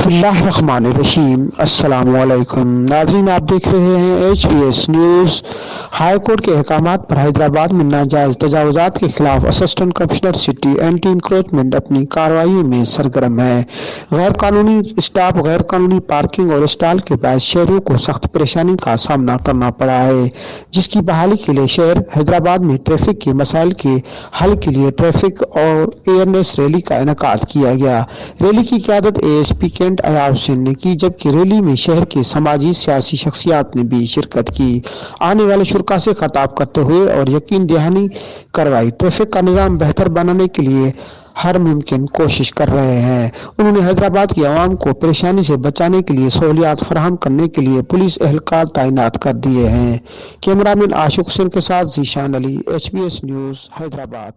बिस्मिल्लाहिर्रहमानिर्रहीम। अस्सलामु अलैकुम नाज़रीन, आप देख रहे हैं HBS न्यूज़। हाई कोर्ट के अहकामात पर हैदराबाद में नाजायज़ तजावुज़ात के खिलाफ assistant commissioner city anti encroachment अपनी कार्रवाई में सरगर्म है। गैर कानूनी स्टाफ, गैर कानूनी पार्किंग और स्टॉल के बायस शहरियों को सख्त परेशानी का सामना करना पड़ा है, जिसकी बहाली के लिए शहर हैदराबाद में ट्रैफिक के मसाइल के हल के लिए ट्रैफिक और अवेयरनेस रैली का इनेकाद किया गया। रैली की क़यादत ASP कैंट अयाब हुसैन ने की, जबकि रैली में शहर के समाजी सियासी शख्सियात ने भी शिरकत की। आने वाले शुरा से खिताब करते हुए और यकीन दहानी करवाई ट्रैफिक का निज़ाम बेहतर बनाने के लिए हर मुमकिन कोशिश कर रहे हैं। उन्होंने हैदराबाद की आवाम को परेशानी से बचाने के लिए सहूलियात फराहम करने के लिए पुलिस एहलकार तैनात कर दिए हैं। कैमरामैन आशिक हुसैन के साथ जीशान अली, HBS न्यूज़, हैदराबाद।